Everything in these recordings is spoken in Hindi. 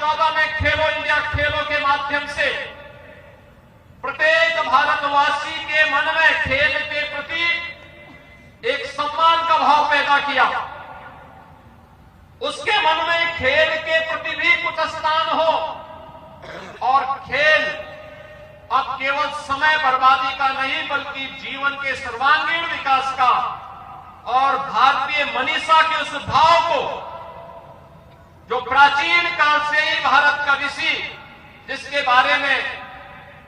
2014 में खेलो इंडिया खेलों के माध्यम से प्रत्येक भारतवासी के मन में खेल के प्रति एक सम्मान का भाव पैदा किया। उसके मन में खेल के प्रति भी कुछ स्थान हो और खेल अब केवल समय बर्बादी का नहीं बल्कि जीवन के सर्वांगीण विकास का और भारतीय मनीषा के उस भाव को जो प्राचीन काल से ही भारत का ऋषि जिसके बारे में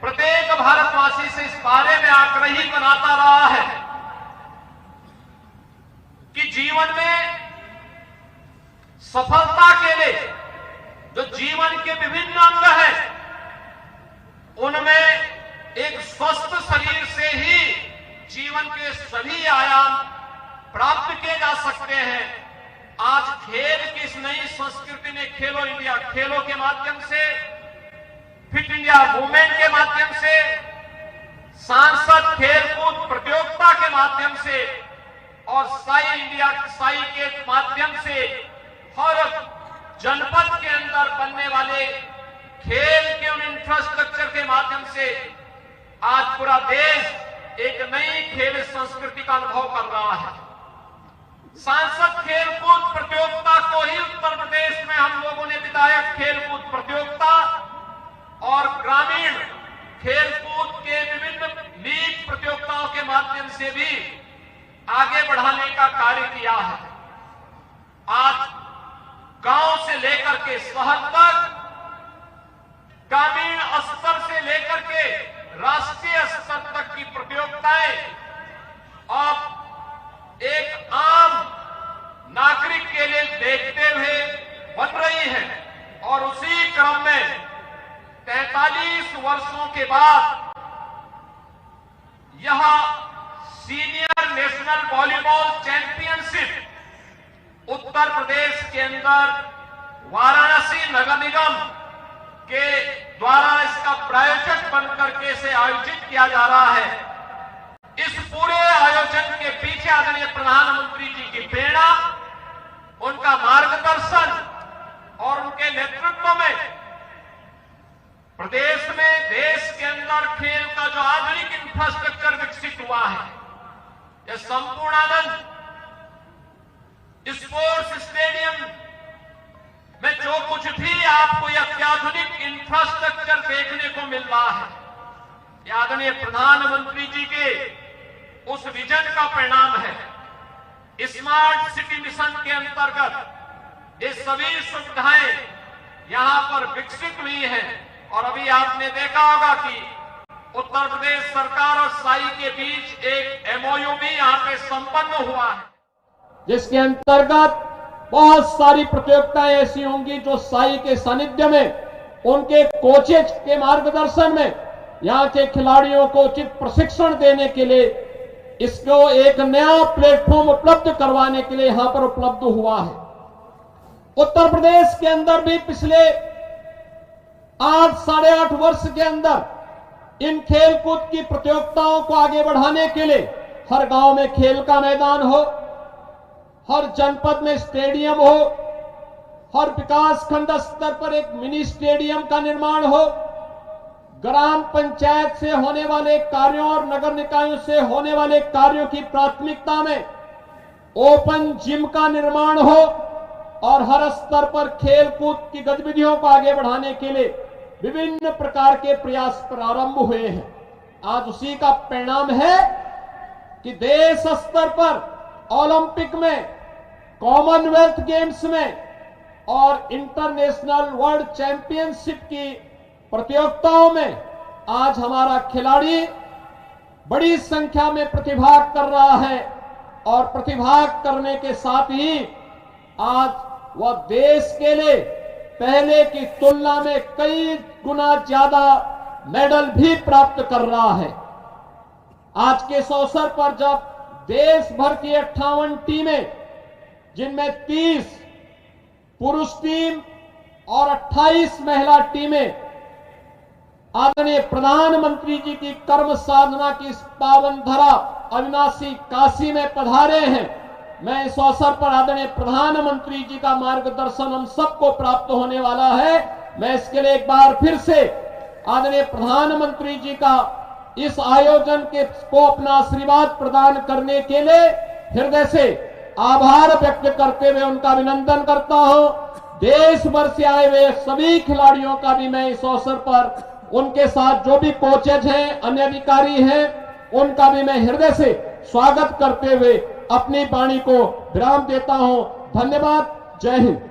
प्रत्येक भारतवासी से इस बारे में आग्रही बनाता रहा है कि जीवन में सफलता के लिए जो जीवन के विभिन्न अंग हैं उनमें एक स्वस्थ शरीर से ही जीवन के सभी आयाम प्राप्त किए जा सकते हैं। आज खेल की इस नई संस्कृति ने खेलो इंडिया खेलों के माध्यम से, फिट इंडिया मूवमेंट के माध्यम से, सांसद खेलकूद प्रतियोगिता के माध्यम से और साई इंडिया साई के माध्यम से हर जनपद के अंदर बनने वाले खेल के उन इंफ्रास्ट्रक्चर के माध्यम से आज पूरा देश एक नई खेल संस्कृति का अनुभव कर रहा है। सांसद खेलकूद प्रतियोगिता को ही उत्तर प्रदेश में हम लोगों ने विधायक खेलकूद प्रतियोगिता और ग्रामीण खेलकूद के विभिन्न लीग प्रतियोगिताओं के माध्यम से भी आगे बढ़ाने का कार्य किया है। आज गांव से लेकर के शहर तक, ग्रामीण स्तर से लेकर के राष्ट्रीय स्तर तक की प्रतियोगिताएं अब एक आम नागरिक के लिए देखते हुए बन रही है और उसी क्रम में 43 वर्षों के बाद यह senior national volleyball championship Uttar Pradesh के अंदर वाराणसी नगर निगम के द्वारा इसका प्रायोजक बनकर के इसे आयोजित किया जा रहा है। इस पूरे आयोजन के पीछे आदरणीय प्रधानमंत्री जी की प्रेरणा, उनका मार्गदर्शन और उनके नेतृत्व में प्रदेश में देश के अंदर खेल का जो आधुनिक इंफ्रास्ट्रक्चर विकसित हुआ है, यह संपूर्णानंद स्पोर्ट्स स्टेडियम में जो कुछ भी आपको यह अत्याधुनिक इंफ्रास्ट्रक्चर देखने को मिल रहा है, यह आदरणीय प्रधानमंत्री जी के उस विजन का परिणाम है। स्मार्ट सिटी मिशन के अंतर्गत ये सभी सुविधाएं यहां पर विकसित हुई हैं और अभी आपने देखा होगा कि उत्तर प्रदेश सरकार और साई के बीच एक एमओयू भी यहां पे संपन्न हुआ है, जिसके अंतर्गत बहुत सारी प्रतियोगिताएं ऐसी होंगी जो साई के सानिध्य में उनके कोचेज के मार्गदर्शन में यहां के खिलाड़ियों को उचित प्रशिक्षण देने के लिए इसको एक नया प्लेटफॉर्म उपलब्ध करवाने के लिए यहां पर उपलब्ध हुआ है। उत्तर प्रदेश के अंदर भी पिछले 8-8.5 वर्ष के अंदर इन खेलकूद की प्रतियोगिताओं को आगे बढ़ाने के लिए हर गांव में खेल का मैदान हो, हर जनपद में स्टेडियम हो, हर विकास खंड स्तर पर एक मिनी स्टेडियम का निर्माण हो, ग्राम पंचायत से होने वाले कार्यों और नगर निकायों से होने वाले कार्यों की प्राथमिकता में ओपन जिम का निर्माण हो और हर स्तर पर खेल कूद की गतिविधियों को आगे बढ़ाने के लिए विभिन्न प्रकार के प्रयास प्रारंभ हुए हैं। आज उसी का परिणाम है कि देश स्तर पर ओलंपिक में, कॉमनवेल्थ गेम्स में और इंटरनेशनल वर्ल्ड चैंपियनशिप की प्रतियोगिताओं में आज हमारा खिलाड़ी बड़ी संख्या में प्रतिभाग कर रहा है और प्रतिभाग करने के साथ ही आज वह देश के लिए पहले की तुलना में कई गुना ज्यादा मेडल भी प्राप्त कर रहा है। आज के इस अवसर पर जब देश भर की 58 टीमें, जिनमें 30 पुरुष टीम और 28 महिला टीमें आदरणीय प्रधानमंत्री जी की कर्म साधना की इस पावन धरा अविनाशी काशी में पधारे हैं, मैं इस अवसर पर आदरणीय प्रधानमंत्री जी का मार्गदर्शन हम सबको प्राप्त होने वाला है। मैं इसके लिए एक बार फिर से आदरणीय प्रधानमंत्री जी का इस आयोजन को अपना आशीर्वाद प्रदान करने के लिए हृदय से आभार व्यक्त करते हुए उनका अभिनंदन करता हूं। देश भर से आए हुए सभी खिलाड़ियों का भी मैं इस अवसर पर उनके साथ जो भी कोचेज हैं, अन्य अधिकारी हैं, उनका भी मैं हृदय से स्वागत करते हुए अपनी वाणी को विराम देता हूं। धन्यवाद। जय हिंद।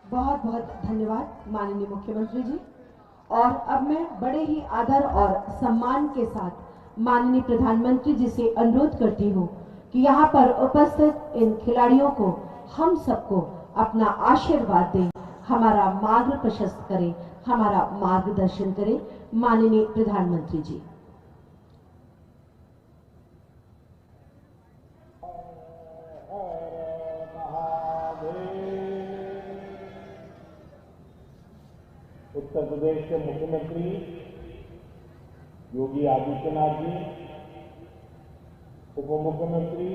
बहुत बहुत धन्यवाद माननीय मुख्यमंत्री जी। और अब मैं बड़े ही आदर और सम्मान के साथ माननीय प्रधानमंत्री जी से अनुरोध करती हूँ कि यहाँ पर उपस्थित इन खिलाड़ियों को हम सबको अपना आशीर्वाद दें, हमारा मार्ग प्रशस्त करें, हमारा मार्गदर्शन करें। माननीय प्रधानमंत्री जी। उत्तर प्रदेश के मुख्यमंत्री योगी आदित्यनाथ जी, उप मुख्यमंत्री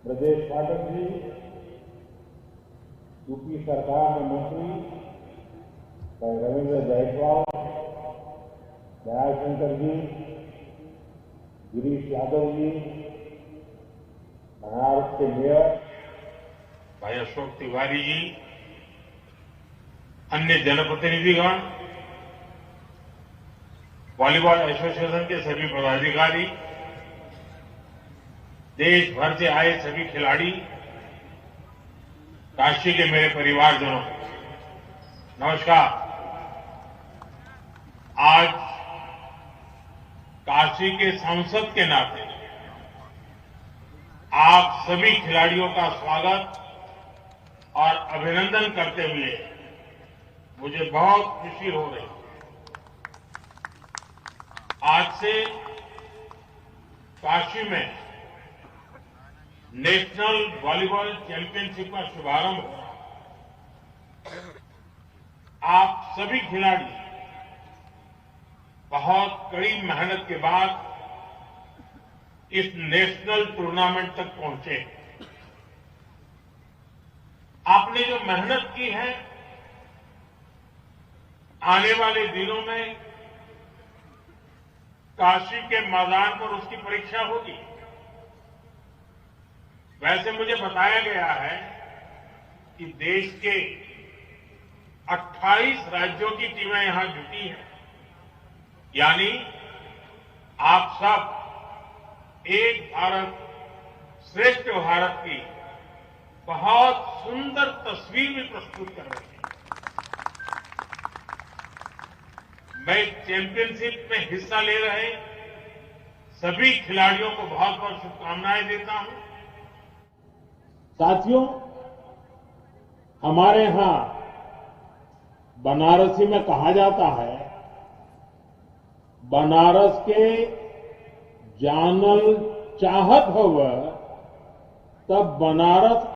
ब्रजेश पाठक जी, यूपी सरकार में मंत्री रविंद्र जायसवाल, दयाशंकर जी, गिरीश यादव जी, बनारस के मेयर भाई अशोक तिवारी जी, अन्य जनप्रतिनिधिगण, वॉलीबॉल एसोसिएशन के सभी पदाधिकारी, देश भर से आए सभी खिलाड़ी, काशी के मेरे परिवारजनों, नमस्कार। आज काशी के सांसद के नाते आप सभी खिलाड़ियों का स्वागत और अभिनंदन करते हुए मुझे बहुत खुशी हो रही है। आज से काशी में नेशनल वॉलीबॉल चैंपियनशिप का शुभारंभ हो रहा है। आप सभी खिलाड़ी बहुत कड़ी मेहनत के बाद इस नेशनल टूर्नामेंट तक पहुंचे। आपने जो मेहनत की है, आने वाले दिनों में काशी के मैदान पर उसकी परीक्षा होगी। वैसे मुझे बताया गया है कि देश के 28 राज्यों की टीमें यहां जुटी हैं, यानी आप सब एक भारत श्रेष्ठ भारत की बहुत सुंदर तस्वीर भी प्रस्तुत कर रहे हैं। मैं चैंपियनशिप में हिस्सा ले रहे सभी खिलाड़ियों को बहुत बहुत शुभकामनाएं देता हूं। साथियों, हमारे यहां बनारसी में कहा जाता है, बनारस के जानल चाहत होव तब बनारस